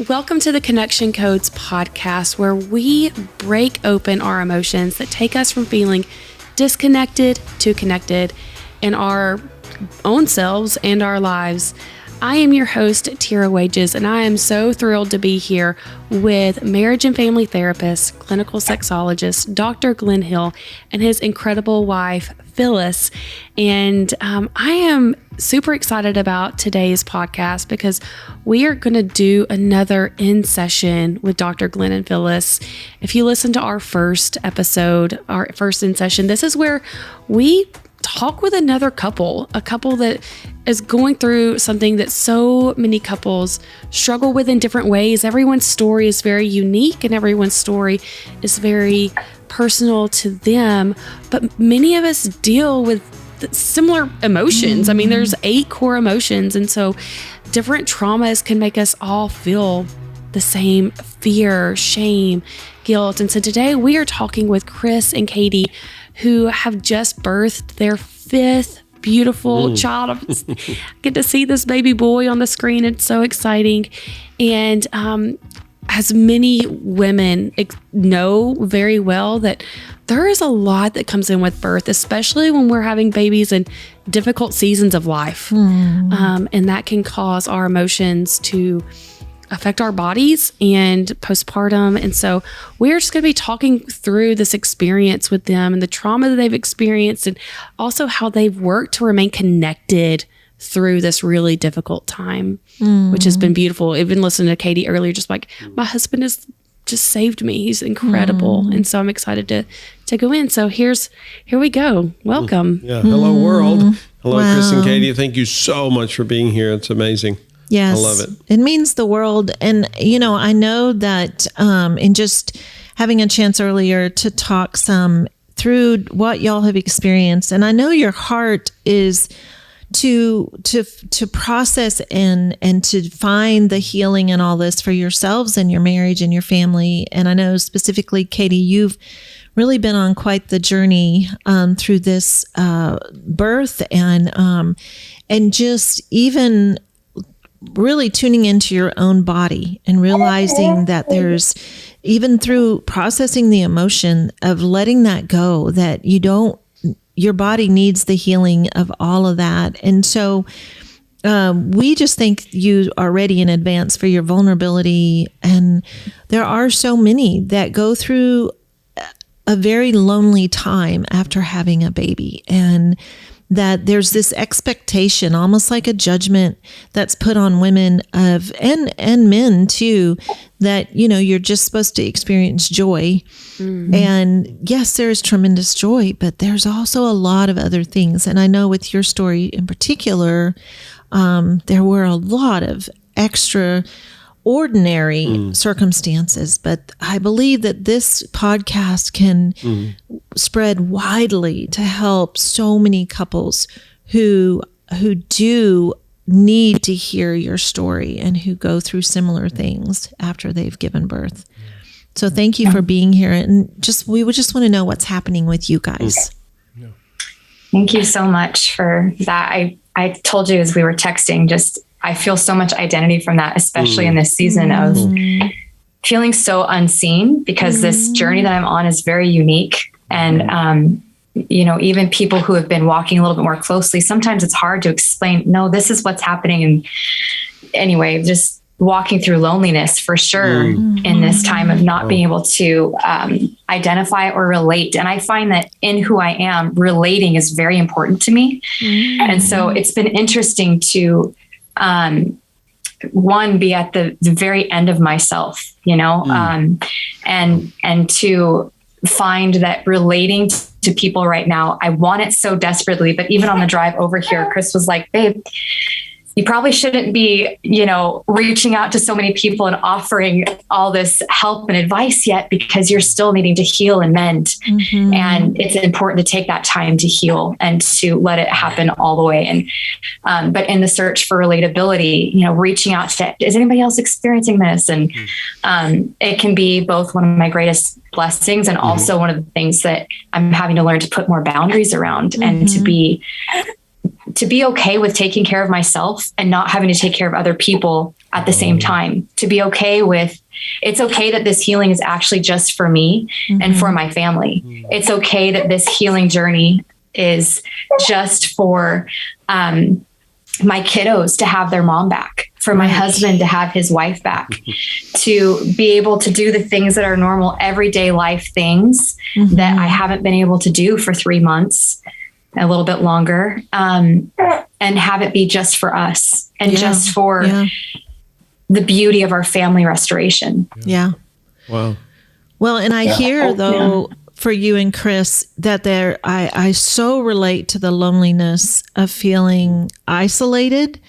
Welcome to the Connection Codes podcast, where we break open our emotions that take us from feeling disconnected to connected in our own selves and our lives. I am your host, Tira Wages, and I am so thrilled to be here with marriage and family therapist, clinical sexologist, Dr. Glenn Hill, and his incredible wife, Phyllis. And I am super excited about today's podcast because we are going to do another in session with Dr. Glenn and Phyllis. If you listen to our first episode, our first in session, this is where we talk with another couple, a couple that is going through something that so many couples struggle with in different ways. Everyone's story is very unique and everyone's story is very personal to them, but many of us deal with similar emotions. I mean, there's 8 core emotions, and so different traumas can make us all feel the same fear, shame, guilt. And so today we are talking with Chris and Katie, who have just birthed their 5th beautiful child. I get to see this baby boy on the screen. It's so exciting. And as many women know very well, that there is a lot that comes in with birth, especially when we're having babies in difficult seasons of life. And that can cause our emotions to affect our bodies and postpartum. And so we're just going to be talking through this experience with them and the trauma that they've experienced, and also how they've worked to remain connected through this really difficult time, which has been beautiful. I've been listening to Katie earlier, just like, my husband has just saved me. He's incredible. And so I'm excited to go in. So here we go. Welcome. Yeah. Hello, world. Hello, wow. Chris and Katie. Thank you so much for being here. It's amazing. Yes. I love it. It means the world. And, I know that in just having a chance earlier to talk some through what y'all have experienced, and I know your heart is to process and to find the healing in all this for yourselves and your marriage and your family. And I know specifically, Katie, you've really been on quite the journey through this birth and just even really tuning into your own body and realizing that there's, even through processing the emotion of letting that go, that your body needs the healing of all of that. And so we just thank you already in advance for your vulnerability. And there are so many that go through a very lonely time after having a baby, and that there's this expectation, almost like a judgment that's put on women and men too, that, you're just supposed to experience joy. And yes, there is tremendous joy, but there's also a lot of other things. And I know with your story in particular, there were a lot of extraordinary circumstances, but I believe that this podcast can spread widely to help so many couples who do need to hear your story and who go through similar things after they've given birth. So thank you for being here, and we would just want to know what's happening with you guys. Thank you so much for that. I told you as we were texting, I feel so much identity from that, especially in this season of feeling so unseen, because this journey that I'm on is very unique. And, even people who have been walking a little bit more closely, sometimes it's hard to explain, no, this is what's happening. And anyway, just walking through loneliness for sure in this time of not being able to identify or relate. And I find that in who I am, relating is very important to me. And so it's been interesting to one, be at the very end of myself, and to find that relating to people right now, I want it so desperately. But even on the drive over here, Chris was like, babe, you probably shouldn't be, reaching out to so many people and offering all this help and advice yet, because you're still needing to heal and mend. And it's important to take that time to heal and to let it happen all the way. And, but in the search for relatability, reaching out to, is anybody else experiencing this? And it can be both one of my greatest blessings and also one of the things that I'm having to learn to put more boundaries around and to be okay with taking care of myself and not having to take care of other people at the same time, to be okay with, it's okay that this healing is actually just for me and for my family. It's okay that this healing journey is just for my kiddos to have their mom back, for my husband to have his wife back, to be able to do the things that are normal everyday life things that I haven't been able to do for 3 months, a little bit longer, and have it be just for us and just for the beauty of our family restoration. Yeah. Wow. Well, and I hear though, for you and Chris, that I so relate to the loneliness of feeling isolated,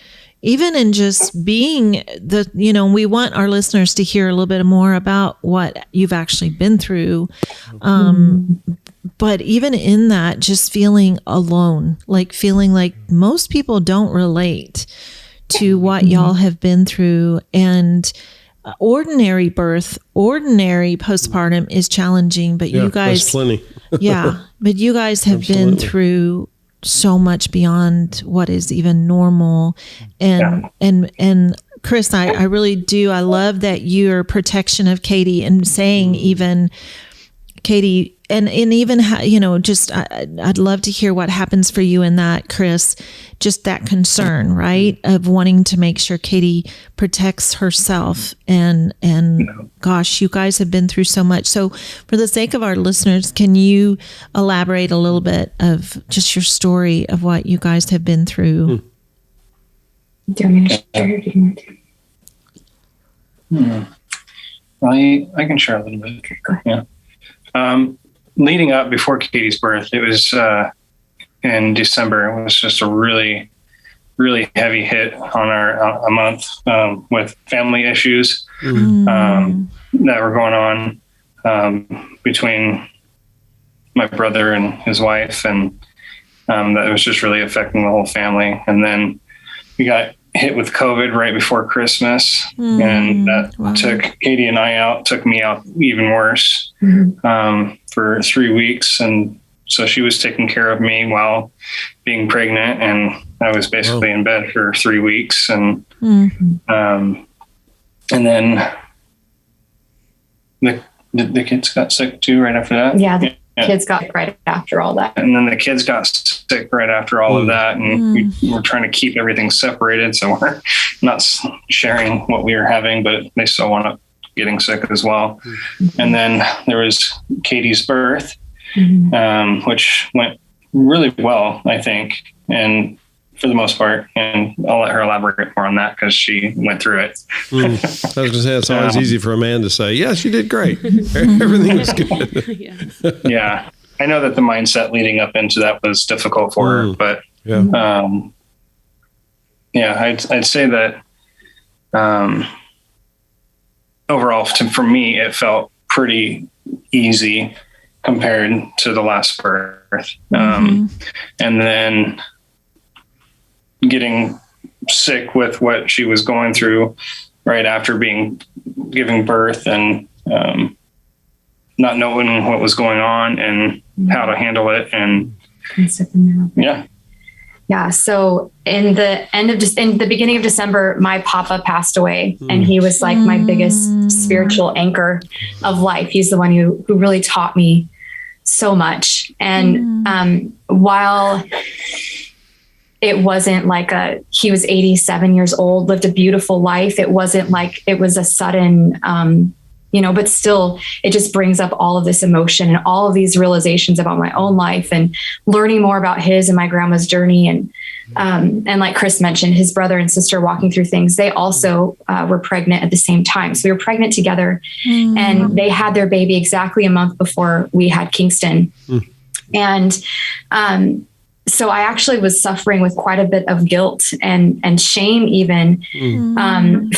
even in just being we want our listeners to hear a little bit more about what you've actually been through. But even in that, just feeling alone, like feeling like most people don't relate to what y'all have been through. And ordinary birth, ordinary postpartum is challenging, but you guys, plenty. but you guys have been through so much beyond what is even normal. And Chris, I really do. I love that your protection of Katie and saying even Katie, and even, just, I'd love to hear what happens for you in that, Chris, just that concern, right? Of wanting to make sure Katie protects herself and gosh, you guys have been through so much. So for the sake of our listeners, can you elaborate a little bit of just your story of what you guys have been through? Do you want me to share? Do you want to? Well, I can share a little bit. Go ahead. Yeah. Leading up before Katie's birth, it was in December. It was just a really, really heavy hit on a month with family issues that were going on between my brother and his wife, and that was just really affecting the whole family. And then we got hit with COVID right before Christmas, and that took Katie and I out, took me out even worse for 3 weeks. And so she was taking care of me while being pregnant, and I was basically in bed for 3 weeks. And and then the kids got sick too right after that. Yeah. Kids got sick right after all that. And then the kids got sick right after all of that. And we were trying to keep everything separated, so we're not sharing what we were having, but they still wound up getting sick as well. And then there was Katie's birth, which went really well, I think, and for the most part. And I'll let her elaborate more on that because she went through it. I was going to say, it's always easy for a man to say, yes, you did great. Everything was good. Yeah. I know that the mindset leading up into that was difficult for her, but I'd say that overall for me, it felt pretty easy compared to the last birth. And then getting sick with what she was going through right after giving birth, and not knowing what was going on and how to handle it. And so in the beginning of December, my papa passed away, and he was like my biggest spiritual anchor of life. He's the one who really taught me so much. And while it wasn't like he was 87 years old, lived a beautiful life, it wasn't like it was a sudden, but still it just brings up all of this emotion and all of these realizations about my own life and learning more about his and my grandma's journey. And like Chris mentioned, his brother and sister walking through things, they also were pregnant at the same time. So we were pregnant together, and they had their baby exactly a month before we had Kingston. And so I actually was suffering with quite a bit of guilt and shame even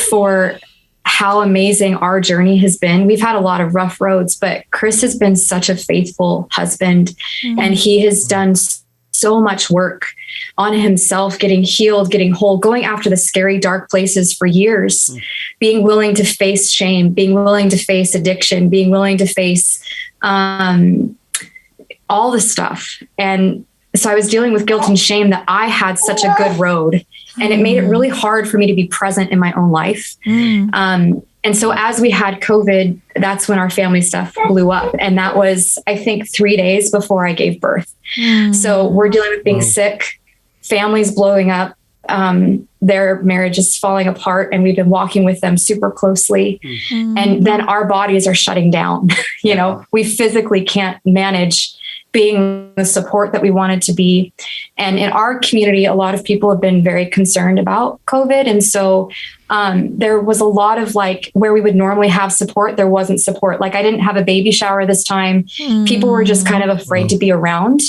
for how amazing our journey has been. We've had a lot of rough roads, but Chris has been such a faithful husband, and he has done so much work on himself, getting healed, getting whole, going after the scary, dark places for years, being willing to face shame, being willing to face addiction, being willing to face all the stuff. And so I was dealing with guilt and shame that I had such a good road And it made it really hard for me to be present in my own life. And so as we had COVID, that's when our family stuff blew up. And that was, I think, 3 days before I gave birth. So we're dealing with being sick, families blowing up, their marriage is falling apart, and we've been walking with them super closely. And then our bodies are shutting down. You know, we physically can't manage being the support that we wanted to be. And in our community, a lot of people have been very concerned about COVID. And so there was a lot of like where we would normally have support, there wasn't support. Like I didn't have a baby shower this time. People were just kind of afraid to be around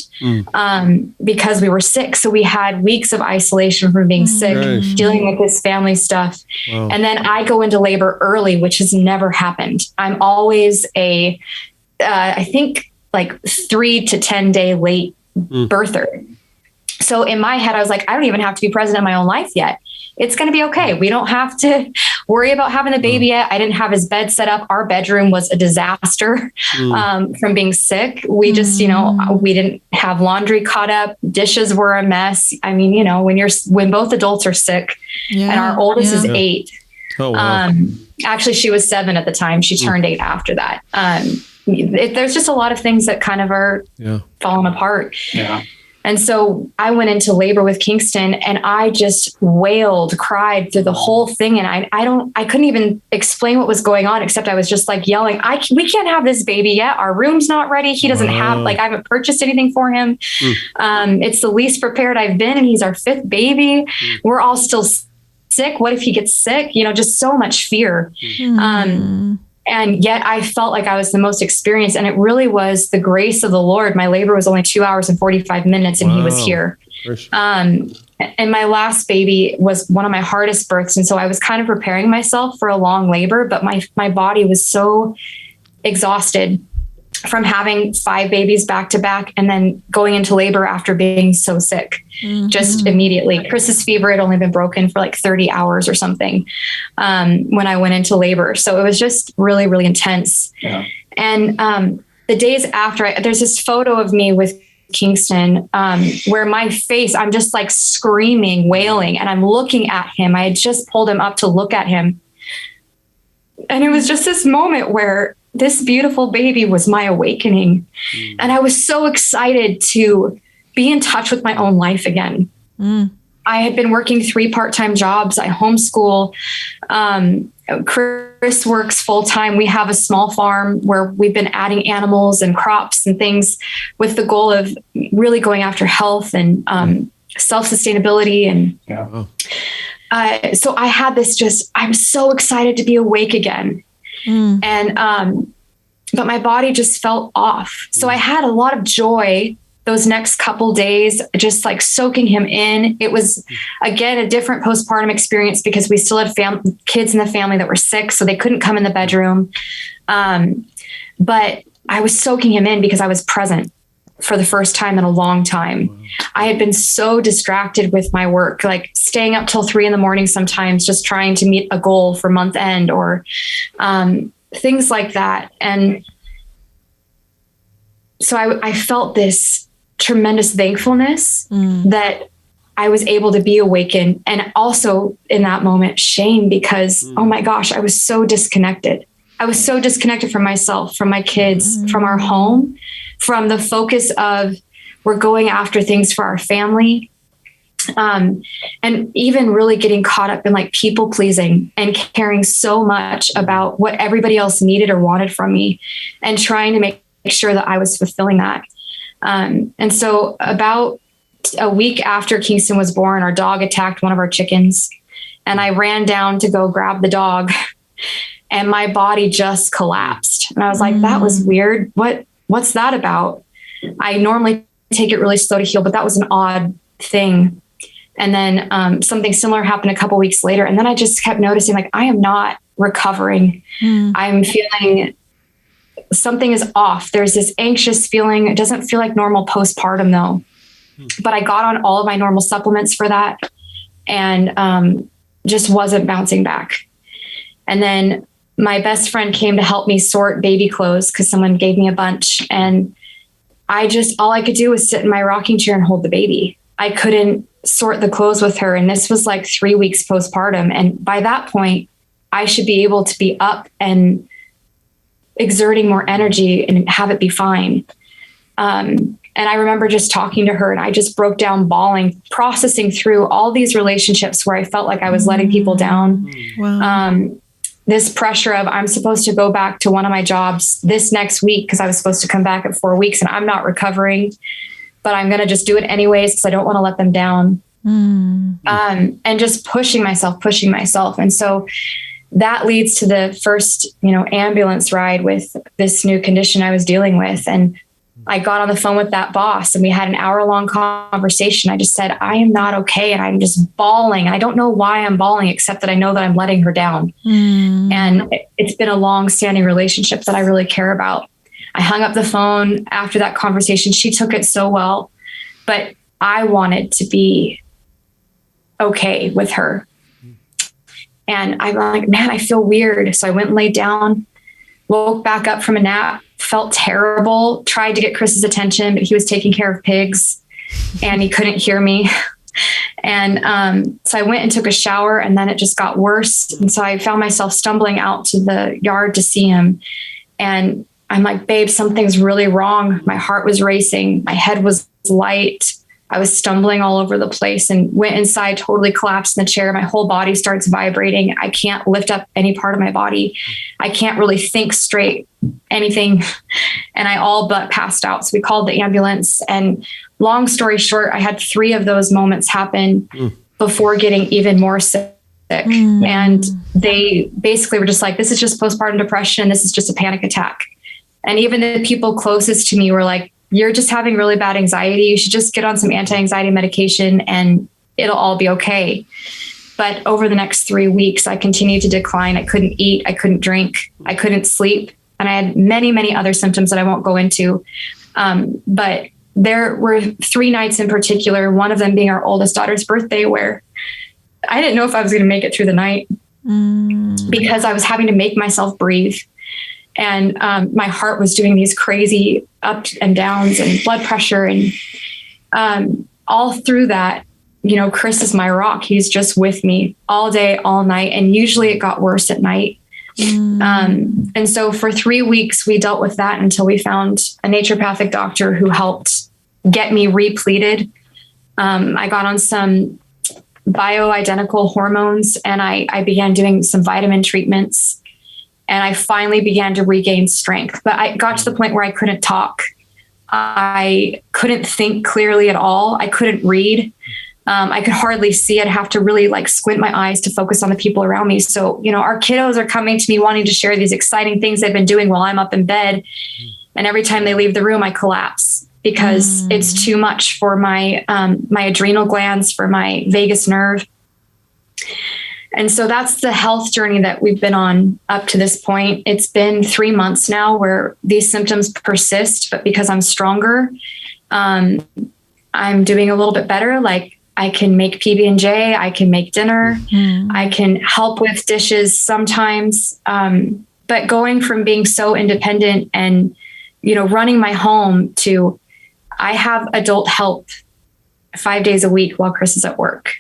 because we were sick. So we had weeks of isolation from being sick, dealing with this family stuff. And then I go into labor early, which has never happened. I'm always I think like 3 to 10 day late birther. So in my head, I was like, I don't even have to be present in my own life yet. It's going to be okay. We don't have to worry about having the baby yet. I didn't have his bed set up. Our bedroom was a disaster from being sick. We just, you know, we didn't have laundry caught up. Dishes were a mess. I mean, you know, when both adults are sick and our oldest is 8. Oh, wow. Actually, she was 7 at the time. She turned 8 after that. There's just a lot of things that kind of are falling apart. Yeah. And so I went into labor with Kingston, and I just wailed, cried through the whole thing. And I couldn't even explain what was going on, except I was just like yelling, we can't have this baby yet. Our room's not ready. He doesn't have, like, I haven't purchased anything for him. It's the least prepared I've been. And he's our 5th baby. We're all still sick. What if he gets sick? You know, just so much fear. And yet I felt like I was the most experienced, and it really was the grace of the Lord. My labor was only 2 hours and 45 minutes and he was here. And my last baby was one of my hardest births. And so I was kind of preparing myself for a long labor, but my body was so exhausted from having 5 babies back to back and then going into labor after being so sick just immediately. Chris's fever had only been broken for like 30 hours or something when I went into labor. So it was just really, really intense. Yeah. And the days after, there's this photo of me with Kingston where my face, I'm just like screaming, wailing, and I'm looking at him. I had just pulled him up to look at him. And it was just this moment where this beautiful baby was my awakening. And I was so excited to be in touch with my own life again. I had been working 3 part-time jobs. I homeschool. Chris works full-time. We have a small farm where we've been adding animals and crops and things with the goal of really going after health and self-sustainability. And so I had this I'm so excited to be awake again. And, but my body just felt off. So I had a lot of joy those next couple days, just like soaking him in. It was, again, a different postpartum experience because we still had kids in the family that were sick, so they couldn't come in the bedroom. But I was soaking him in because I was present for the first time in a long time. I had been so distracted with my work, like staying up till 3 a.m. sometimes, just trying to meet a goal for month end or things like that. And so I felt this tremendous thankfulness that I was able to be awakened. And also in that moment, shame because, oh my gosh, I was so disconnected. I was so disconnected from myself, from my kids, from our home, from the focus of we're going after things for our family. And even really getting caught up in like people pleasing and caring so much about what everybody else needed or wanted from me and trying to make sure that I was fulfilling that. And so about a week after Kingston was born, our dog attacked one of our chickens, and I ran down to go grab the dog and my body just collapsed. And I was like, that was weird. What's that about? I normally take it really slow to heal, but that was an odd thing. And then something similar happened a couple weeks later. And then I just kept noticing, like, I am not recovering. I'm feeling something is off. There's this anxious feeling. It doesn't feel like normal postpartum though. But I got on all of my normal supplements for that and just wasn't bouncing back. And then my best friend came to help me sort baby clothes because someone gave me a bunch. And all I could do was sit in my rocking chair and hold the baby. I couldn't sort the clothes with her. And this was like 3 weeks postpartum. And by that point, I should be able to be up and exerting more energy and have it be fine. And I remember just talking to her, and I just broke down bawling, processing through all these relationships where I felt like I was letting people down. Wow. This pressure of I'm supposed to go back to one of my jobs this next week because I was supposed to come back at 4 weeks and I'm not recovering, but I'm going to just do it anyways because I don't want to let them down. And just pushing myself. And so that leads to the first, ambulance ride with this new condition I was dealing with. And I got on the phone with that boss and we had an hour-long conversation. I just said, I am not okay. And I'm just bawling. I don't know why I'm bawling, except that I know that I'm letting her down. And it's been a long-standing relationship that I really care about. I hung up the phone after that conversation. She took it so well, but I wanted to be okay with her. And I'm like, man, I feel weird. So I went and laid down, woke back up from a nap, felt terrible, tried to get Chris's attention, but he was taking care of pigs and he couldn't hear me. And so I went and took a shower, and then it just got worse. And so I found myself stumbling out to the yard to see him. And I'm like, babe, something's really wrong. My heart was racing. My head was light. I was stumbling all over the place and went inside, totally collapsed in the chair. My whole body starts vibrating. I can't lift up any part of my body. I can't really think straight, anything. And I all but passed out. So we called the ambulance. And long story short, I had 3 of those moments happen before getting even more sick. And they basically were just like, this is just postpartum depression. This is just a panic attack. And even the people closest to me were like, you're just having really bad anxiety. You should just get on some anti-anxiety medication and it'll all be okay. But over the next 3 weeks, I continued to decline. I couldn't eat. I couldn't drink. I couldn't sleep. And I had many, many other symptoms that I won't go into. But there were 3 nights in particular, one of them being our oldest daughter's birthday, where I didn't know if I was going to make it through the night because I was having to make myself breathe. And my heart was doing these crazy ups and downs and blood pressure. And all through that, Chris is my rock. He's just with me all day, all night. And usually it got worse at night. And so for 3 weeks, we dealt with that until we found a naturopathic doctor who helped get me repleted. I got on some bioidentical hormones, and I began doing some vitamin treatments. And I finally began to regain strength, but I got to the point where I couldn't talk. I couldn't think clearly at all. I couldn't read. I could hardly see. I'd have to really squint my eyes to focus on the people around me. So, our kiddos are coming to me wanting to share these exciting things they've been doing while I'm up in bed. And every time they leave the room, I collapse because it's too much for my adrenal glands, for my vagus nerve. And so that's the health journey that we've been on up to this point. It's been 3 months now where these symptoms persist, but because I'm stronger, I'm doing a little bit better. Like I can make PB&J, I can make dinner, I can help with dishes sometimes. But going from being so independent and, running my home to I have adult help 5 days a week while Chris is at work.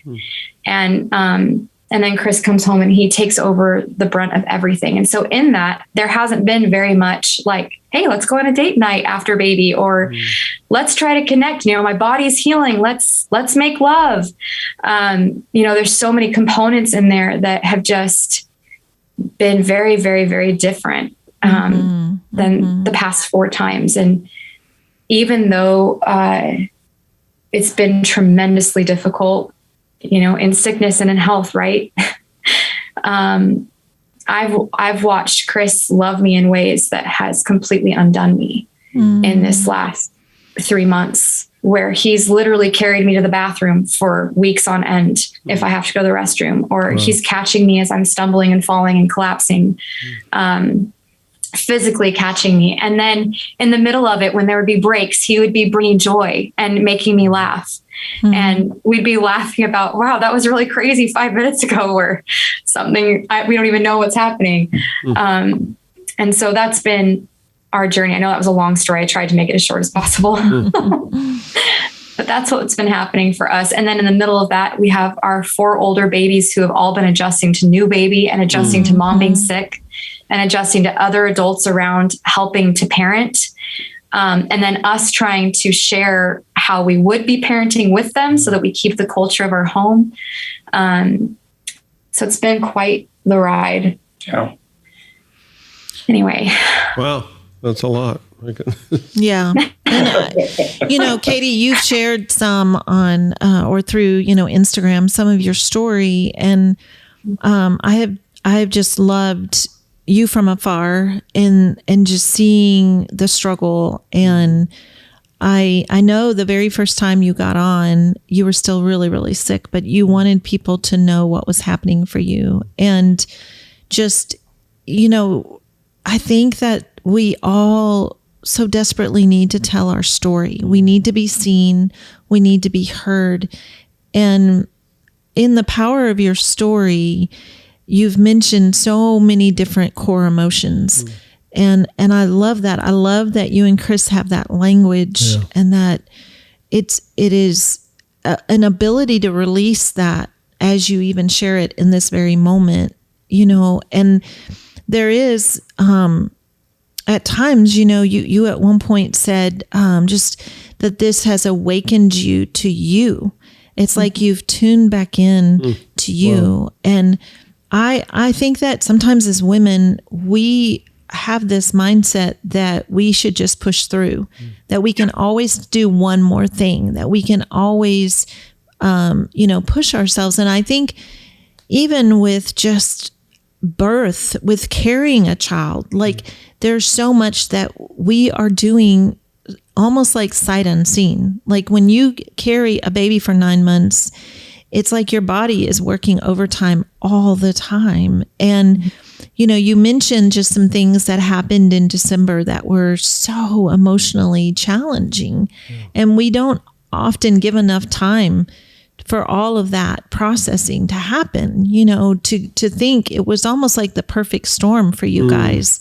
And then Chris comes home and he takes over the brunt of everything. And so in that, there hasn't been very much like, hey, let's go on a date night after baby, or let's try to connect. My body's healing. Let's make love. There's so many components in there that have just been very, very, very different than the past 4 times. And even though it's been tremendously difficult, in sickness and in health, right? I've watched Chris love me in ways that has completely undone me in this last 3 months, where he's literally carried me to the bathroom for weeks on end if I have to go to the restroom, or he's catching me as I'm stumbling and falling and collapsing, physically catching me. And then in the middle of it, when there would be breaks, he would be bringing joy and making me laugh. And we'd be laughing about, wow, that was really crazy 5 minutes ago, or something. We don't even know what's happening. And so that's been our journey. I know that was a long story. I tried to make it as short as possible. But that's what's been happening for us. And then in the middle of that, we have our 4 older babies who have all been adjusting to new baby and adjusting to mom being sick and adjusting to other adults around helping to parent. And then us trying to share how we would be parenting with them so that we keep the culture of our home. So it's been quite the ride. Yeah. Anyway. Wow. That's a lot. Yeah. And, Katie, you've shared some on, or through, Instagram, some of your story. And, I have just loved you from afar and just seeing the struggle. And I know the very first time you got on, you were still really, really sick, but you wanted people to know what was happening for you. And just, I think that we all so desperately need to tell our story. We need to be seen. We need to be heard. And in the power of your story, you've mentioned so many different core emotions. And I love that. I love that you and Chris have that language and that it is an ability to release that as you even share it in this very moment, and there is, at times, you at one point said, just that this has awakened you to you. It's like you've tuned back in to you. Wow. And I think that sometimes as women, we have this mindset that we should just push through, that we can always do one more thing, that we can always, push ourselves. And I think even with just birth, with carrying a child, like there's so much that we are doing almost like sight unseen. Like when you carry a baby for 9 months, it's like your body is working overtime all the time. And, you mentioned just some things that happened in December that were so emotionally challenging. And we don't often give enough time for all of that processing to happen, to think it was almost like the perfect storm for you guys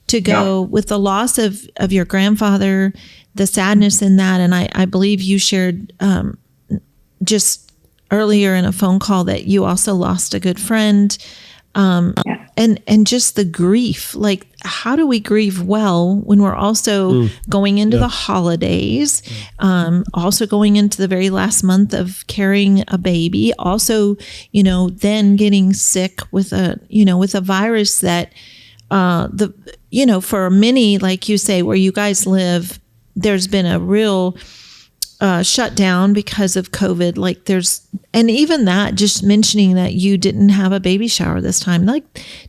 to go with the loss of your grandfather, the sadness in that. And I believe you shared just earlier in a phone call that you also lost a good friend. And just the grief, like how do we grieve well when we're also going into the holidays, also going into the very last month of carrying a baby, also, then getting sick with a virus that, for many, like you say, where you guys live, there's been a real shut down because of COVID. And even that, just mentioning that you didn't have a baby shower this time, like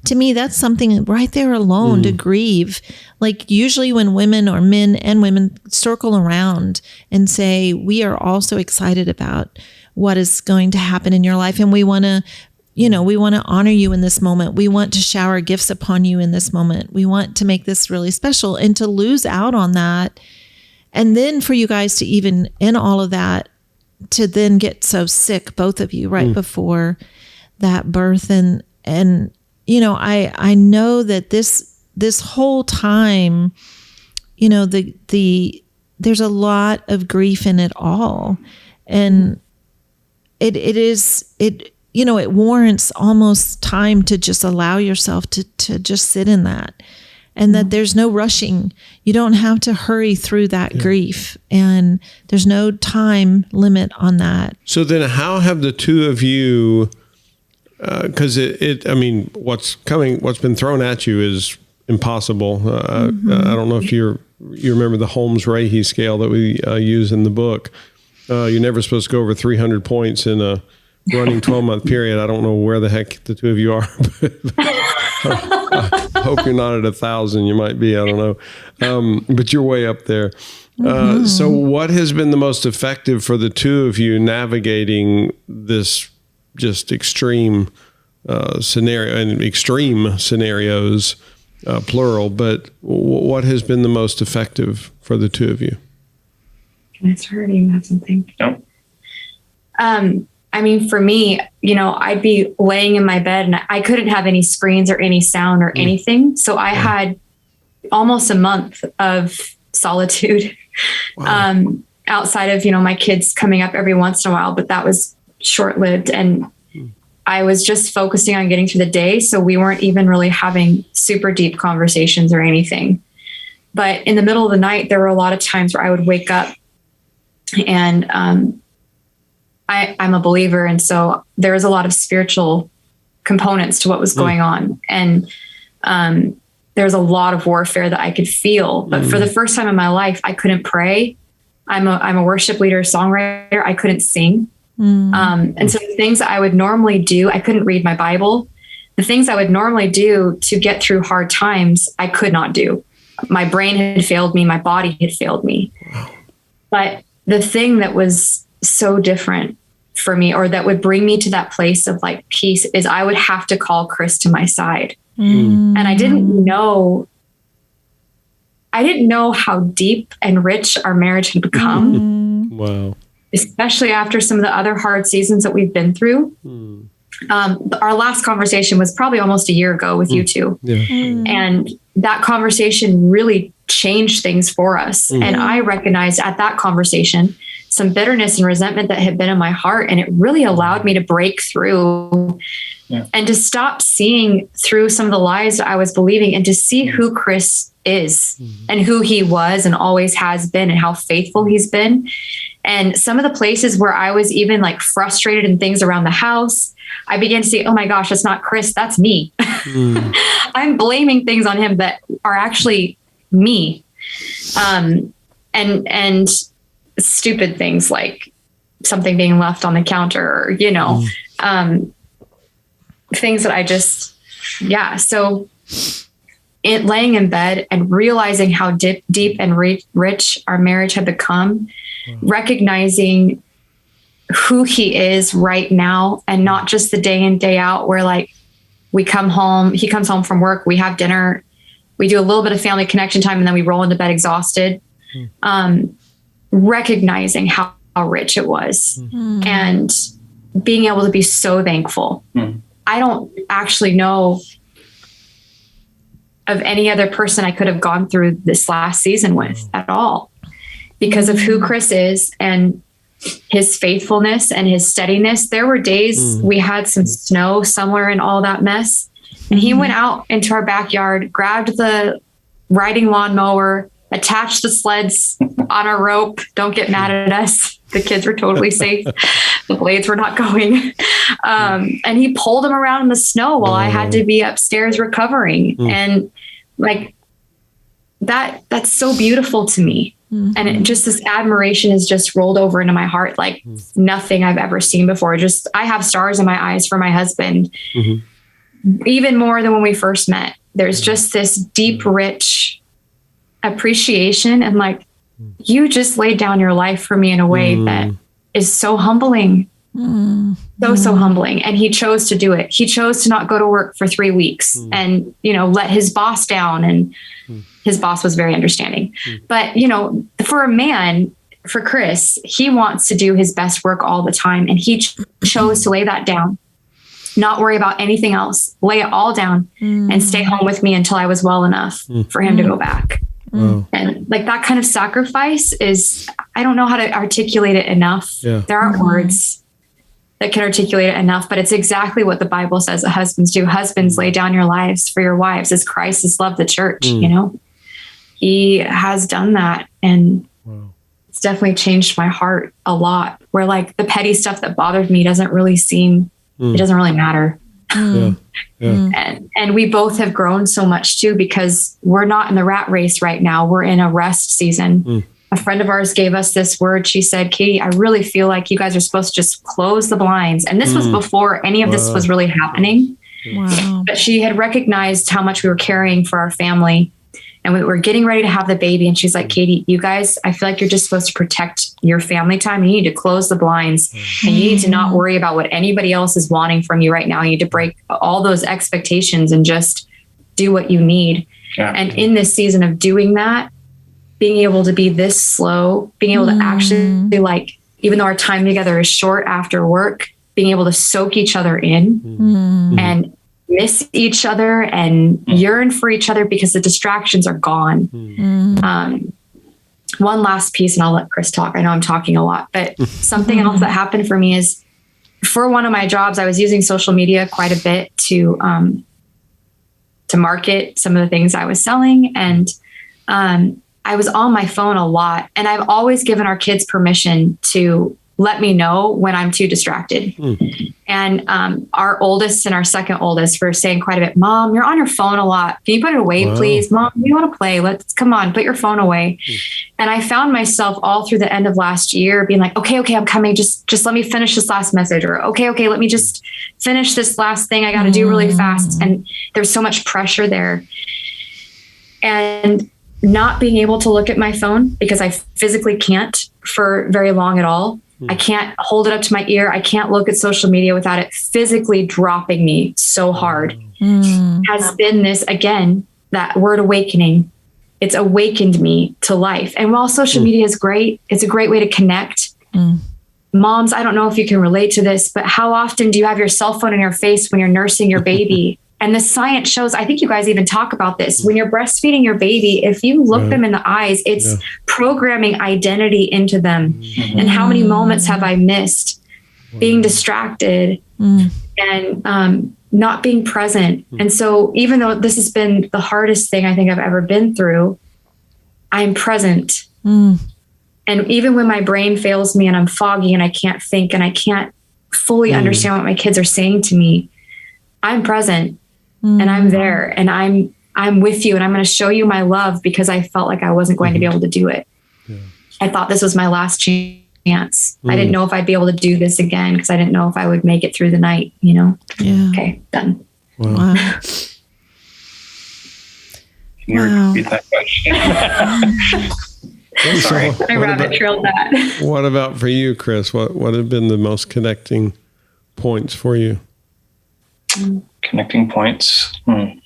to me, that's something right there alone to grieve. Like usually when women or men and women circle around and say, we are also excited about what is going to happen in your life. And we want to, we want to honor you in this moment. We want to shower gifts upon you in this moment. We want to make this really special, and to lose out on that. And then for you guys to even in all of that, to then get so sick, both of you, right before that birth. And I know that this whole time, there's a lot of grief in it all. And it warrants almost time to just allow yourself to just sit in that. And that there's no rushing. You don't have to hurry through that grief. And there's no time limit on that. So then how have the two of you, because what's been thrown at you is impossible. I don't know if you remember the Holmes-Rahe scale that we use in the book. You're never supposed to go over 300 points in a running 12-month period. I don't know where the heck the two of you are. I hope you're not at 1,000. You might be. I don't know. But you're way up there. So what has been the most effective for the two of you navigating this just extreme scenario, and extreme scenarios, plural, but what has been the most effective for the two of you? Can I start? You have something? No. For me, I'd be laying in my bed and I couldn't have any screens or any sound or anything. So I had almost a month of solitude. Wow. outside of, my kids coming up every once in a while, but that was short-lived. And I was just focusing on getting through the day. So we weren't even really having super deep conversations or anything. But in the middle of the night, there were a lot of times where I would wake up, and I'm a believer. And so there was a lot of spiritual components to what was going on. And there's a lot of warfare that I could feel. But for the first time in my life, I couldn't pray. I'm a worship leader, songwriter. I couldn't sing. And so the things I would normally do, I couldn't read my Bible. The things I would normally do to get through hard times, I could not do. My brain had failed me. My body had failed me. But the thing that was so different for me, or that would bring me to that place of like peace, is I would have to call Chris to my side. And I didn't know how deep and rich our marriage had become. Wow. Especially after some of the other hard seasons that we've been through. Our last conversation was probably almost a year ago with you two. Yeah. And that conversation really changed things for us. And I recognized at that conversation some bitterness and resentment that had been in my heart. And it really allowed me to break through and to stop seeing through some of the lies that I was believing, and to see who Chris is and who he was and always has been, and how faithful he's been. And some of the places where I was even like frustrated in things around the house, I began to see, oh my gosh, that's not Chris, that's me. I'm blaming things on him that are actually me. And stupid things like something being left on the counter, or, things that I just, So laying in bed and realizing how deep and rich our marriage had become, recognizing who he is right now, and not just the day in, day out, where like we come home, he comes home from work, we have dinner, we do a little bit of family connection time, and then we roll into bed exhausted. Recognizing how rich it was, and being able to be so thankful. I don't actually know of any other person I could have gone through this last season with at all, because of who Chris is and his faithfulness and his steadiness. There were days we had some snow somewhere in all that mess, and he went out into our backyard, grabbed the riding lawnmower, attached the sleds on a rope. Don't get mad at us. The kids were totally safe. The blades were not going. And he pulled them around in the snow while I had to be upstairs recovering. And like that's so beautiful to me. And it just, this admiration has just rolled over into my heart like nothing I've ever seen before. Just, I have stars in my eyes for my husband, even more than when we first met. There's just this deep, rich appreciation, and like, you just laid down your life for me in a way that is so humbling. So humbling. And he chose to do it. He chose to not go to work for 3 weeks and, let his boss down. And his boss was very understanding. But, for a man, for Chris, he wants to do his best work all the time. And he chose to lay that down, not worry about anything else, lay it all down and stay home with me until I was well enough for him to go back. And like that kind of sacrifice is, I don't know how to articulate it enough. There aren't words that can articulate it enough, but it's exactly what the Bible says that husbands do. Husbands, lay down your lives for your wives as Christ has loved the church. He has done that. And it's definitely changed my heart a lot, where like the petty stuff that bothered me doesn't really it doesn't really matter. And we both have grown so much too, because we're not in the rat race right now. We're in a rest season. A friend of ours gave us this word. She said, Katie, I really feel like you guys are supposed to just close the blinds. And this was before any of this was really happening. But she had recognized how much we were caring for our family, and we were getting ready to have the baby. And she's like, Katie, you guys, I feel like you're just supposed to protect your family time. You need to close the blinds, and you need to not worry about what anybody else is wanting from you right now. You need to break all those expectations and just do what you need. And in this season of doing that, being able to be this slow, being able to actually, like, even though our time together is short after work, being able to soak each other in and miss each other and yearn for each other because the distractions are gone. one last piece, and I'll let Chris talk. I know I'm talking a lot, but something else that happened for me is, for one of my jobs, I was using social media quite a bit to market some of the things I was selling. And I was on my phone a lot. And I've always given our kids permission to let me know when I'm too distracted. And our oldest and our second oldest were saying quite a bit, Mom, you're on your phone a lot. Can you put it away, please? Mom, we want to play. Come on, put your phone away. And I found myself all through the end of last year being like, okay, I'm coming. Just let me finish this last message, or okay, let me just finish this last thing I got to do really fast. And there's so much pressure there. And not being able to look at my phone because I physically can't for very long at all. I can't hold it up to my ear. I can't look at social media without it physically dropping me so hard. Has been this, again, that word awakening. It's awakened me to life. And while social media is great, it's a great way to connect. Moms, I don't know if you can relate to this, but how often do you have your cell phone in your face when you're nursing your baby? And the science shows, I think you guys even talk about this, when you're breastfeeding your baby, if you look them in the eyes, it's programming identity into them. And how many moments have I missed being distracted and not being present? And so even though this has been the hardest thing I think I've ever been through, I'm present. And even when my brain fails me and I'm foggy and I can't think and I can't fully understand what my kids are saying to me, I'm present. And I'm there, and I'm with you, and I'm going to show you my love because I felt like I wasn't going to be able to do it. I thought this was my last chance. I didn't know if I'd be able to do this again because I didn't know if I would make it through the night, Okay, done. Wow. Can you repeat that question? Sorry, I rabbit trailed that. What about for you, Chris? What have been the most connecting points for you? Connecting points. I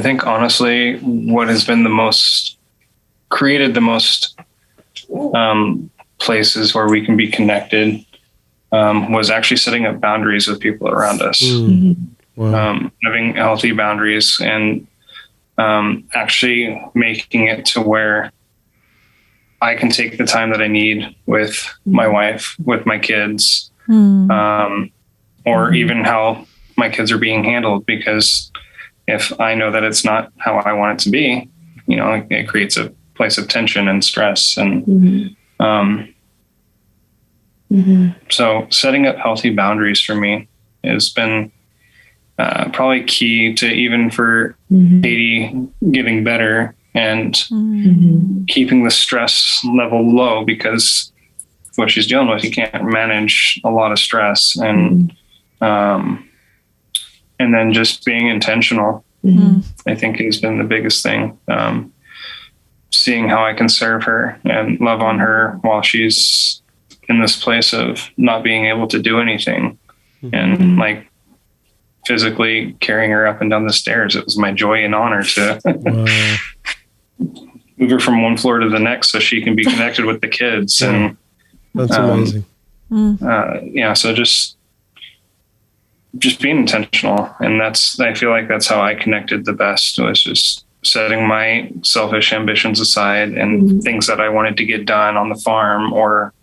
think honestly, what has been created the most places where we can be connected was actually setting up boundaries with people around us. Having healthy boundaries and actually making it to where I can take the time that I need with my wife, with my kids, or even how my kids are being handled. Because if I know that it's not how I want it to be, it creates a place of tension and stress. And so setting up healthy boundaries for me has been probably key to even for Katie getting better and keeping the stress level low, because what she's dealing with, you can't manage a lot of stress, and then just being intentional, I think has been the biggest thing. Seeing how I can serve her and love on her while she's in this place of not being able to do anything, and like physically carrying her up and down the stairs. It was my joy and honor to move her from one floor to the next so she can be connected with the kids. And that's amazing. So just being intentional. And I feel like that's how I connected the best, was just setting my selfish ambitions aside and things that I wanted to get done on the farm, or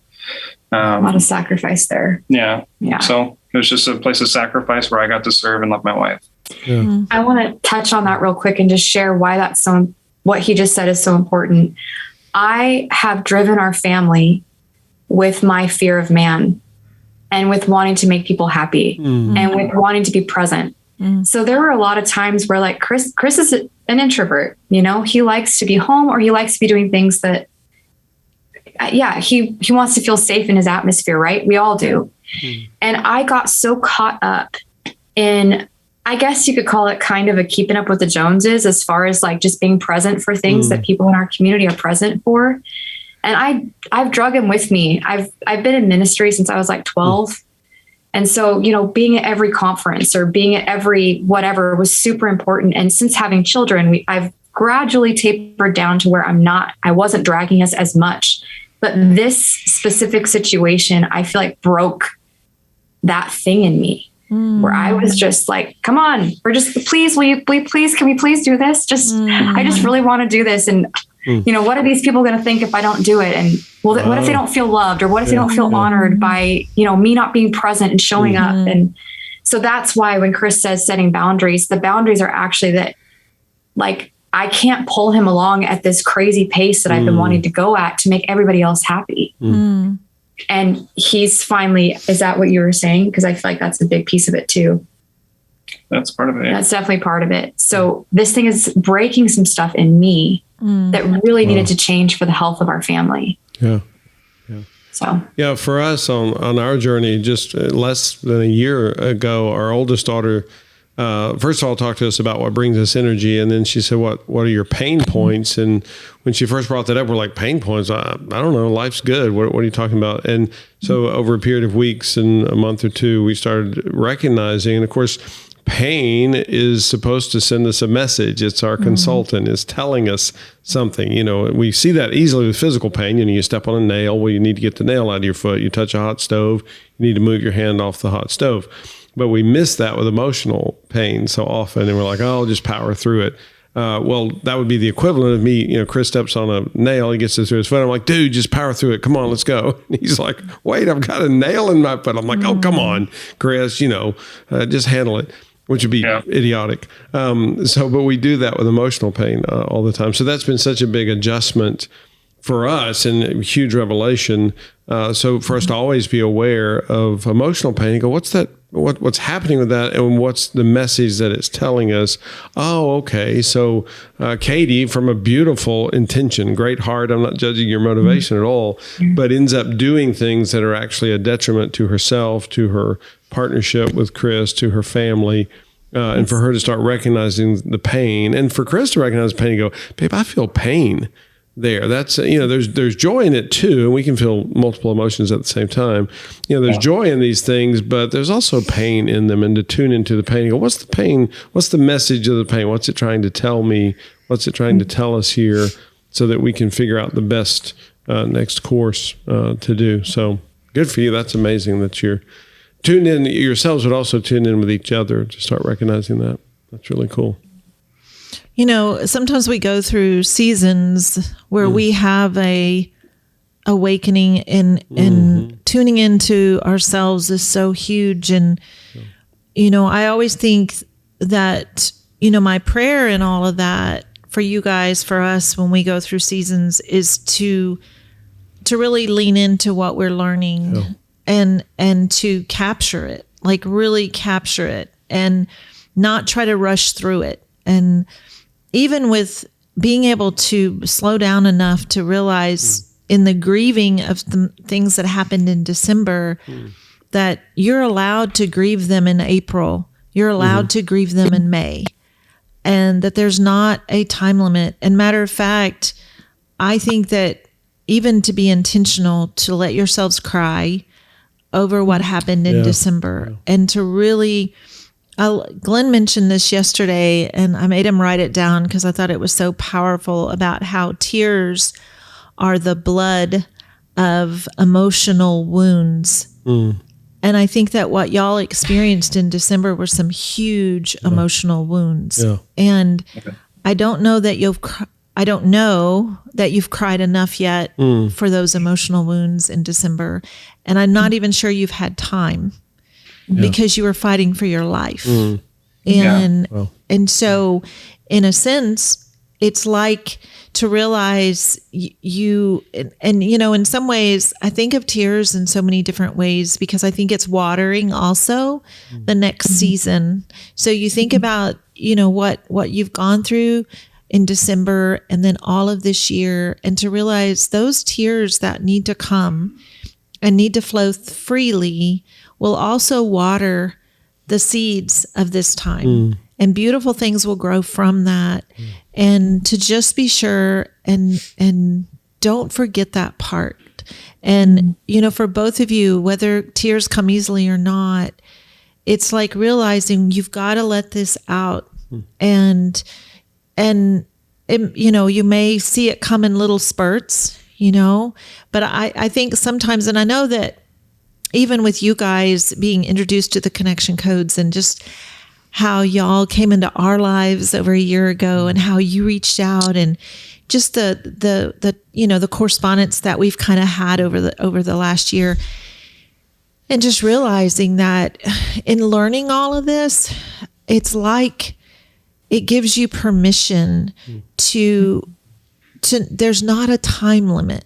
a lot of sacrifice there. Yeah. So it was just a place of sacrifice where I got to serve and love my wife. I want to touch on that real quick and just share why what he just said is so important. I have driven our family with my fear of man and with wanting to make people happy and with wanting to be present. So there were a lot of times where, like, Chris is an introvert, he likes to be home, or he likes to be doing things that, he wants to feel safe in his atmosphere, right? We all do. And I got so caught up in, I guess you could call it kind of a keeping up with the Joneses, as far as like just being present for things that people in our community are present for. And I've drug him with me. I've been in ministry since I was like 12. And so, being at every conference or being at every whatever was super important. And since having children, I've gradually tapered down to where I wasn't dragging us as much. But this specific situation, I feel like broke that thing in me where I was just like, come on, please, can we please do this? I just really want to do this. And what are these people going to think if I don't do it? And what if they don't feel loved, or what if they don't feel honored by, me not being present and showing up? And so that's why when Chris says setting boundaries, the boundaries are actually that, like, I can't pull him along at this crazy pace that I've been wanting to go at to make everybody else happy. And he's finally, is that what you were saying? Because I feel like that's a big piece of it too. That's part of it. That's definitely part of it. So this thing is breaking some stuff in me that really needed to change for the health of our family. Yeah. So yeah, for us on our journey, just less than a year ago, our oldest daughter, first of all, talked to us about what brings us energy. And then she said, what are your pain points? And when she first brought that up, we're like, pain points? I don't know. Life's good. What are you talking about? And so over a period of weeks and a month or two, we started recognizing, and of course, pain is supposed to send us a message. It's our consultant. It's telling us something. We see that easily with physical pain. You step on a nail. Well, you need to get the nail out of your foot. You touch a hot stove. You need to move your hand off the hot stove. But we miss that with emotional pain so often. And we're like, oh, I'll just power through it. Well, that would be the equivalent of me, Chris steps on a nail, he gets it through his foot. I'm like, dude, just power through it. Come on, let's go. And he's like, wait, I've got a nail in my foot. I'm like, oh, come on, Chris, just handle it, which would be idiotic. But we do that with emotional pain all the time. So that's been such a big adjustment for us and a huge revelation. So for us to always be aware of emotional pain and go, what's that? What's happening with that, and what's the message that it's telling us? Oh, okay. So Katie, from a beautiful intention, great heart, I'm not judging your motivation at all, but ends up doing things that are actually a detriment to herself, to her partnership with Chris, to her family, and for her to start recognizing the pain, and for Chris to recognize the pain and go, babe, I feel pain there. That's, there's joy in it too. And we can feel multiple emotions at the same time. There's joy in these things, but there's also pain in them, and to tune into the pain and go, what's the pain? What's the message of the pain? What's it trying to tell me? What's it trying to tell us here, so that we can figure out the best next course to do. So good for you. That's amazing that you're tuned in yourselves, but also tuned in with each other to start recognizing that. That's really cool. Sometimes we go through seasons where we have a awakening, and tuning into ourselves is so huge. And, I always think that, my prayer and all of that for you guys, for us, when we go through seasons, is to really lean into what we're learning and to capture it, like really capture it, and not try to rush through it. And even with being able to slow down enough to realize in the grieving of the things that happened in December, that you're allowed to grieve them in April, you're allowed to grieve them in May, and that there's not a time limit. And matter of fact, I think that even to be intentional, to let yourselves cry over what happened in December, and to really... Glenn mentioned this yesterday, and I made him write it down because I thought it was so powerful, about how tears are the blood of emotional wounds. And I think that what y'all experienced in December were some huge emotional wounds. And I don't know that you've cried enough yet for those emotional wounds in December. And I'm not even sure you've had time. Because you were fighting for your life. And so in a sense, it's like to realize you, and in some ways, I think of tears in so many different ways, because I think it's watering also the next season. So you think about, what you've gone through in December, and then all of this year, and to realize those tears that need to come and need to flow freely will also water the seeds of this time. And beautiful things will grow from that. And to just be sure and don't forget that part. And, for both of you, whether tears come easily or not, it's like realizing you've got to let this out. And you may see it come in little spurts, but I think sometimes, and I know that even with you guys being introduced to the connection codes and just how y'all came into our lives over a year ago and how you reached out and just the correspondence that we've kind of had over the last year, and just realizing that in learning all of this, it's like it gives you permission to there's not a time limit.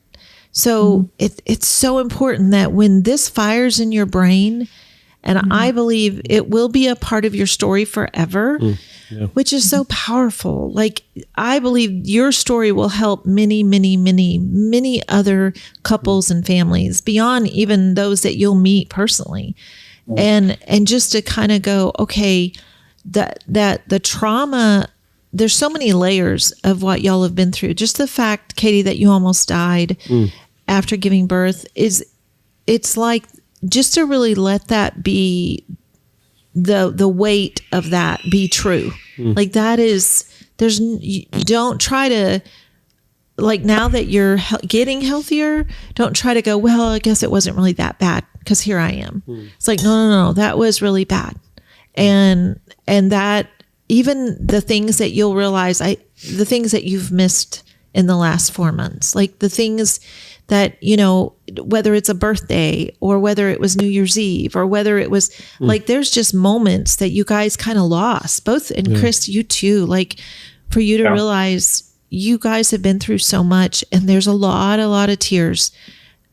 So it's so important that when this fires in your brain, and I believe it will be a part of your story forever, which is so powerful. Like, I believe your story will help many, many, many, many other couples and families beyond even those that you'll meet personally. And just to kind of go, okay, that the trauma, there's so many layers of what y'all have been through. Just the fact, Katie, that you almost died after giving birth it's like, just to really let that be the weight of that be true. Like, that is, you don't try to, like, now that you're getting healthier, don't try to go, well, I guess it wasn't really that bad because here I am. It's like, no, that was really bad. And that, even the things that you'll realize, the things that you've missed in the last 4 months, like the things that, whether it's a birthday or whether it was New Year's Eve or whether it was like, there's just moments that you guys kind of lost, both, and Chris, you too, like, for you to realize you guys have been through so much, and there's a lot of tears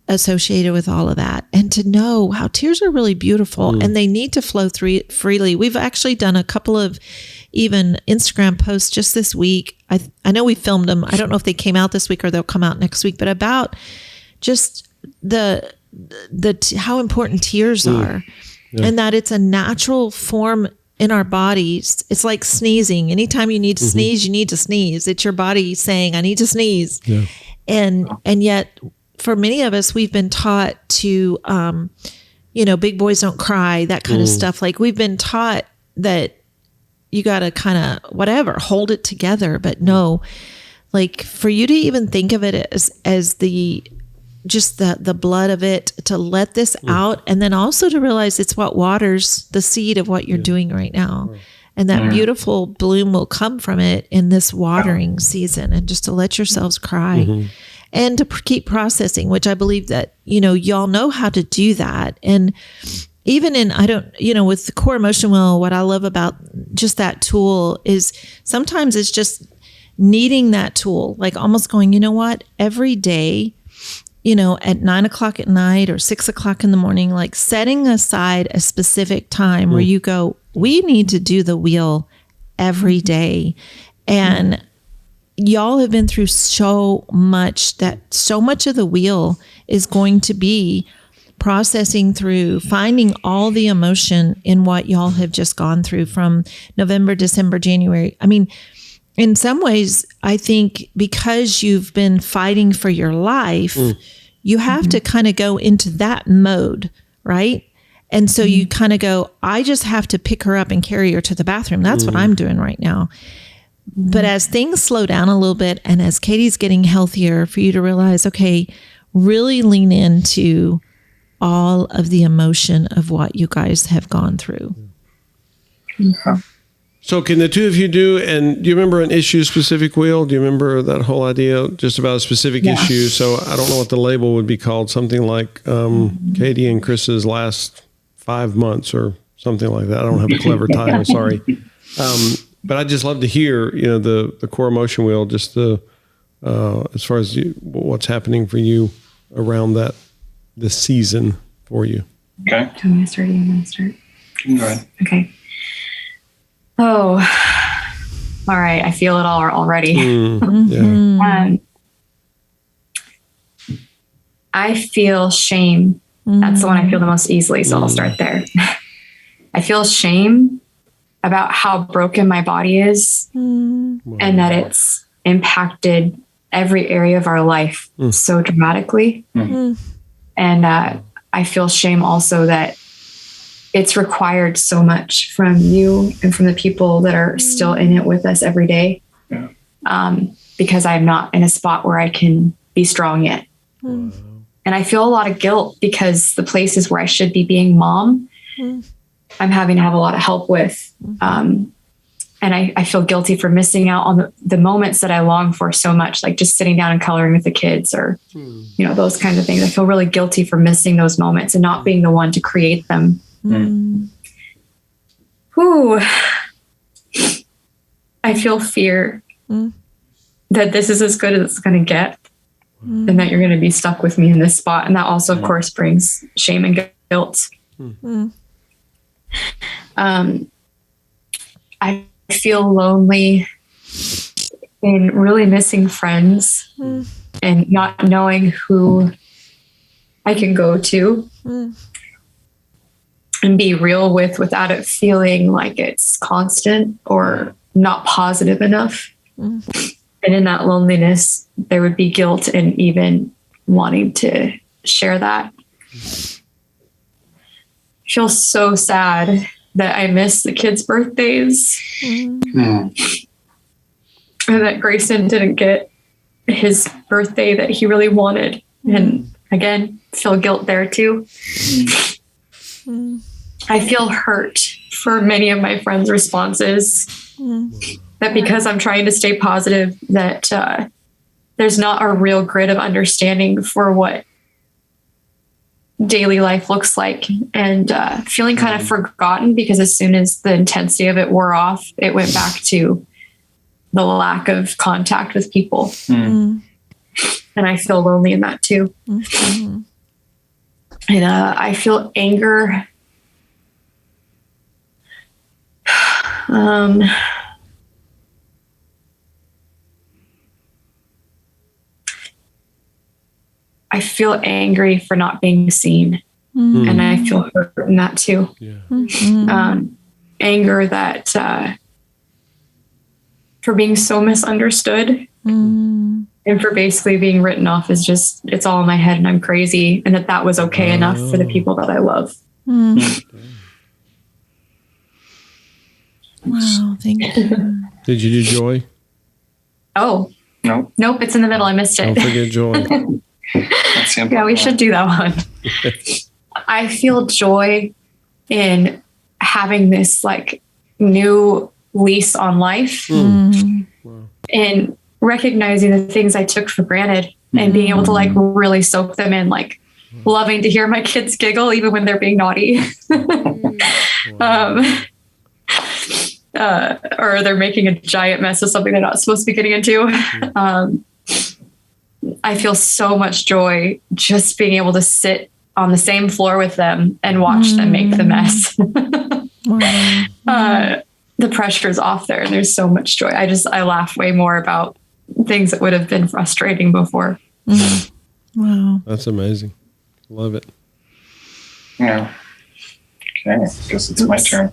associated with all of that. And to know how tears are really beautiful and they need to flow freely. We've actually done a couple of even Instagram posts just this week. I know we filmed them. I don't know if they came out this week or they'll come out next week, but about just how important tears are, and that it's a natural form in our bodies. It's like sneezing. Anytime you need to sneeze, you need to sneeze. It's your body saying, I need to sneeze. Yeah. And yet, for many of us, we've been taught to, big boys don't cry, that kind of stuff. Like, we've been taught that you got to kind of hold it together. But no, like, for you to even think of it as the blood of it, to let this out, and then also to realize it's what waters the seed of what you're doing right now. And that beautiful bloom will come from it in this watering season, and just to let yourselves cry and to keep processing, which I believe that, y'all know how to do that. And even with the core emotion wheel, what I love about just that tool is sometimes it's just needing that tool, like almost going, you know what, every day, at 9 o'clock at night or 6 o'clock in the morning, like setting aside a specific time where you go, we need to do the wheel every day. And y'all have been through so much that so much of the wheel is going to be processing through, finding all the emotion in what y'all have just gone through from November, December, January. I mean, in some ways, I think because you've been fighting for your life, you have to kind of go into that mode, right? And so you kind of go, I just have to pick her up and carry her to the bathroom. That's what I'm doing right now. But as things slow down a little bit, and as Katie's getting healthier, for you to realize, okay, really lean into all of the emotion of what you guys have gone through. So can the two of you do you remember an issue-specific wheel? Do you remember that whole idea just about a specific issue? So I don't know what the label would be called, something like Katie and Chris's last 5 months or something like that. I don't have a clever title, sorry. But I'd just love to hear, the core emotion wheel, just as far as what's happening for you around this season for you. Do Okay. you want me to start? Do you want me to start? Go ahead. Okay. Oh, all right. I feel it all already. I feel shame. That's the one I feel the most easily. So I'll start there. I feel shame about how broken my body is and that it's impacted every area of our life so dramatically. And I feel shame also that it's required so much from you and from the people that are still in it with us every day. Because I'm not in a spot where I can be strong yet. And I feel a lot of guilt because the places where I should be being mom, I'm having to have a lot of help with. And I feel guilty for missing out on the moments that I long for so much, like just sitting down and coloring with the kids or, those kinds of things. I feel really guilty for missing those moments and not being the one to create them. Whew. I feel fear that this is as good as it's going to get and that you're going to be stuck with me in this spot. And that also, of course, brings shame and guilt. I feel lonely and really missing friends and not knowing who I can go to and be real with without it feeling like it's constant or not positive enough. And in that loneliness, there would be guilt and even wanting to share that. I feel so sad that I missed the kids' birthdays and that Grayson didn't get his birthday that he really wanted. And again, feel guilt there too. I feel hurt for many of my friends' responses that because I'm trying to stay positive, that there's not a real grid of understanding for what daily life looks like, and feeling kind of forgotten because as soon as the intensity of it wore off, it went back to the lack of contact with people. And I feel lonely in that too. And I feel anger. I feel angry for not being seen. And I feel hurt in that too. Anger that for being so misunderstood and for basically being written off as just, it's all in my head and I'm crazy, and that was okay enough for the people that I love. Wow, thank you. Did you do joy? Oh, nope, it's in the middle. I missed it. Don't forget joy. Yeah, we should do that one. I feel joy in having this like new lease on life and recognizing the things I took for granted and being able to like really soak them in, like loving to hear my kids giggle even when they're being naughty. Or they're making a giant mess of something they're not supposed to be getting into. I feel so much joy just being able to sit on the same floor with them and watch them make the mess. The pressure is off there and there's so much joy. I laugh way more about things that would have been frustrating before. Wow. That's amazing. Love it. Yeah. Okay. I guess it's my turn.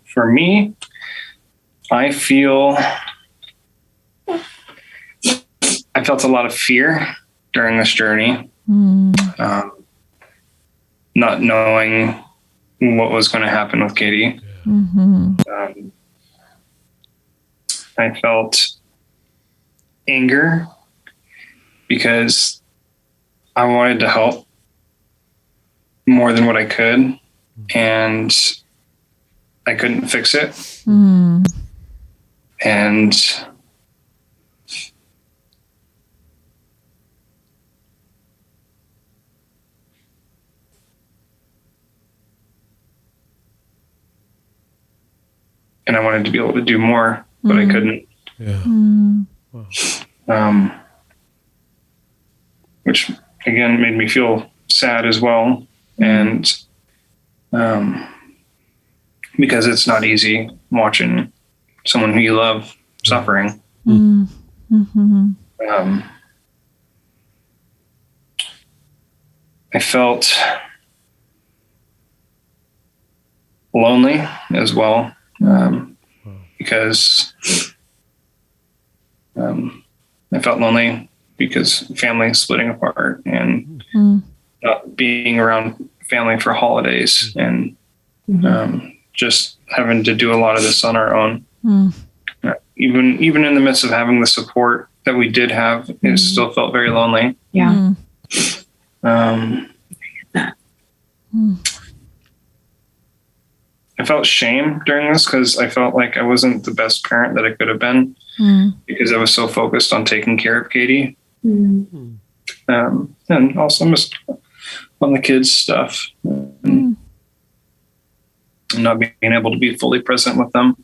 For me, I felt a lot of fear during this journey, not knowing what was going to happen with Katie. I felt anger because I wanted to help more than what I could, and I couldn't fix it. And I wanted to be able to do more, but I couldn't. Which again made me feel sad as well. And because it's not easy watching someone who you love suffering. I felt lonely as well, because I felt lonely because family splitting apart and not being around family for holidays and just having to do a lot of this on our own. even in the midst of having the support that we did have, it still felt very lonely. Yeah. I felt shame during this because I felt like I wasn't the best parent that I could have been because I was so focused on taking care of Katie. And also just on the kids' stuff. And not being able to be fully present with them.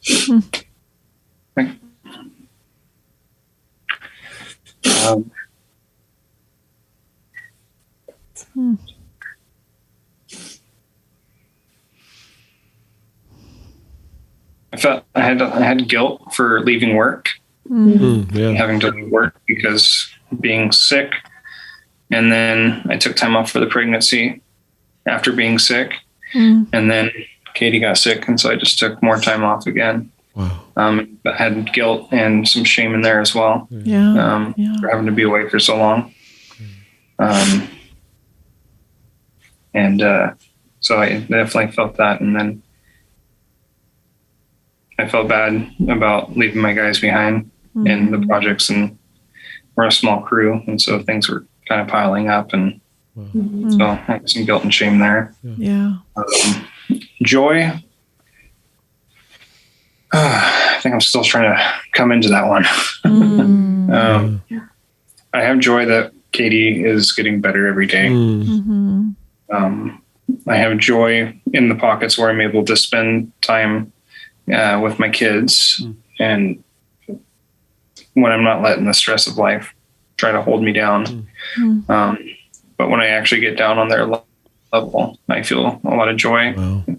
I felt I had guilt for leaving work, having to leave work because being sick, and then I took time off for the pregnancy after being sick, and then Katie got sick, and so I just took more time off again. Wow. I had guilt and some shame in there as well. For having to be away for so long. So I definitely felt that, and then I felt bad about leaving my guys behind in the projects, and we're a small crew, and so things were kind of piling up, and so I had some guilt and shame there. Joy. I think I'm still trying to come into that one. I have joy that Katie is getting better every day. I have joy in the pockets where I'm able to spend time with my kids, and when I'm not letting the stress of life try to hold me down. But when I actually get down on their level, I feel a lot of joy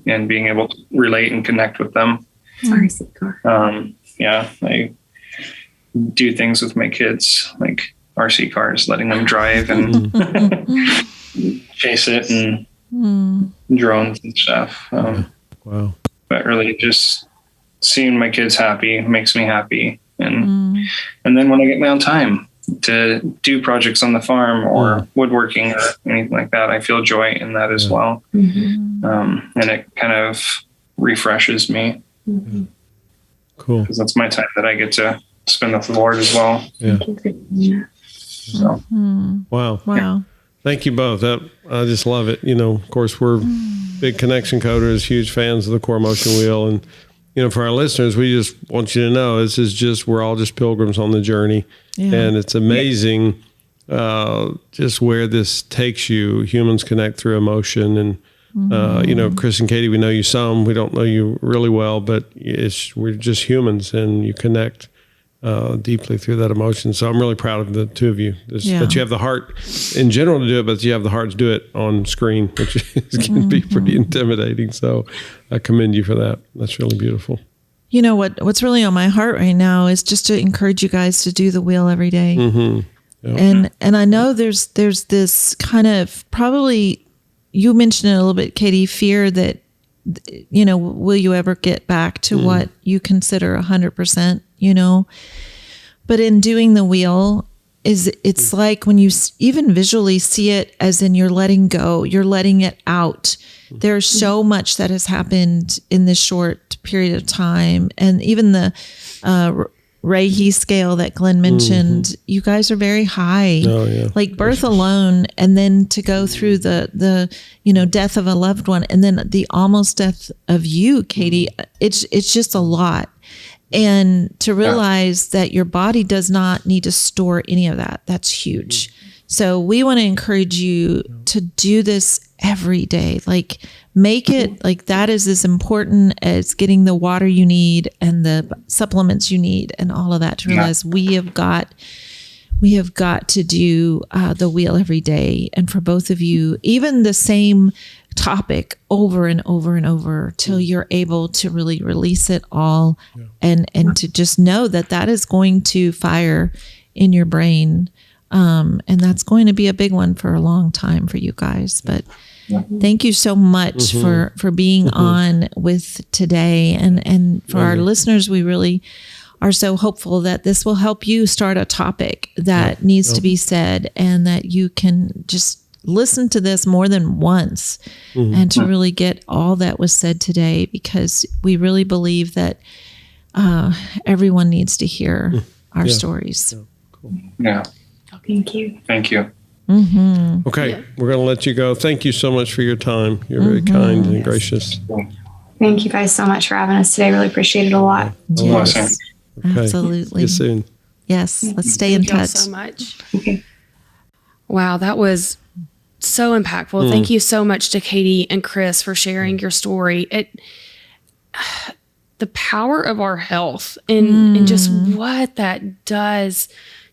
in being able to relate and connect with them. I do things with my kids, like RC cars, letting them drive and chase it, and drones and stuff. But really just seeing my kids happy makes me happy. And then when I get my own time to do projects on the farm or woodworking or anything like that, I feel joy in that as well. And it kind of refreshes me. Cool. Because that's my time that I get to spend with the Lord as well. So. Wow. Thank you both. I just love it. Of course, we're big Connection Coders, huge fans of the Core Motion Wheel. And, for our listeners, we just want you to know we're all just pilgrims on the journey. And it's amazing just where this takes you. Humans connect through emotion. And, Chris and Katie, we know you some. We don't know you really well, but we're just humans, and you connect deeply through that emotion. So I'm really proud of the two of you. That you have the heart in general to do it, but you have the heart to do it on screen, which can be pretty intimidating. So I commend you for that. That's really beautiful. What's really on my heart right now is just to encourage you guys to do the wheel every day. And I know there's this kind of, probably, you mentioned it a little bit, Katie, fear that, will you ever get back to what you consider 100%, but in doing the wheel it's like when you even visually see it, as in you're letting go, you're letting it out. There's so much that has happened in this short period of time. And even the Reiki scale that Glenn mentioned, you guys are very high, like birth alone, and then to go through the death of a loved one, and then the almost death of you, Katie. It's just a lot. And to realize that your body does not need to store any of that. That's huge. So we want to encourage you to do this every day. Like, make it like that is as important as getting the water you need and the supplements you need and all of that, to realize we have got to do the wheel every day. And for both of you, even the same topic over and over and over, till you're able to really release it all and to just know that is going to fire in your brain. And that's going to be a big one for a long time for you guys. But thank you so much for being on with today. And for our listeners, we really are so hopeful that this will help you start a topic that needs to be said, and that you can just listen to this more than once and to really get all that was said today, because we really believe that everyone needs to hear our stories. Yeah. Thank you. Thank you. Okay, we're going to let you go. Thank you so much for your time. You're very kind and gracious. Thank you guys so much for having us today. Really appreciate it a lot. Yes, Okay. absolutely. See you soon. Yes, let's stay in Thank y'all touch. so much. Okay. Wow, that was so impactful. Thank you so much to Katie and Chris for sharing your story. The power of our health and just what that does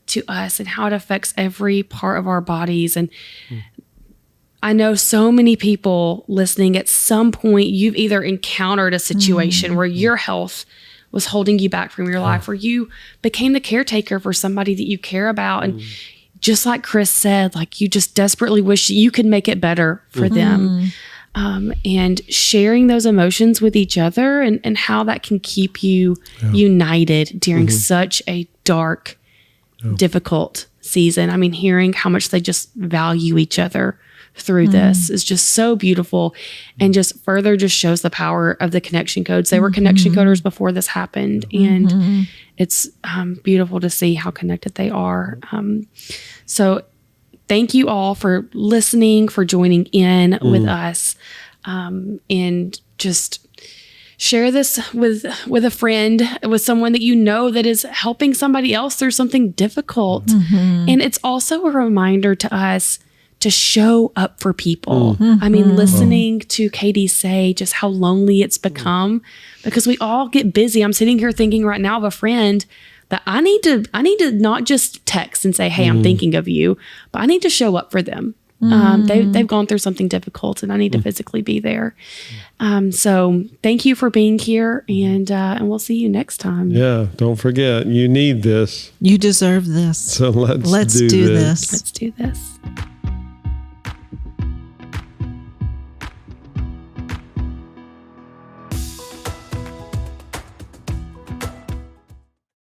to us and how it affects every part of our bodies. And I know so many people listening, at some point you've either encountered a situation where your health was holding you back from your life, where you became the caretaker for somebody that you care about. And just like Chris said, like you just desperately wish you could make it better for them. And sharing those emotions with each other and how that can keep you united during such a dark, difficult season. I mean, hearing how much they just value each other through this is just so beautiful, and just further just shows the power of the connection codes. They were connection coders before this happened, and it's beautiful to see how connected they are. So thank you all for listening, for joining in with us, and just share this with a friend, with someone that you know that is helping somebody else through something difficult. And it's also a reminder to us to show up for people. I mean, listening to Katie say just how lonely it's become, because we all get busy. I'm sitting here thinking right now of a friend that I need to not just text and say, hey, I'm thinking of you, but I need to show up for them. They've gone through something difficult, and I need to physically be there. So thank you for being here, and we'll see you next time. Yeah, don't forget, you need this. You deserve this. So let's do this. Let's do this.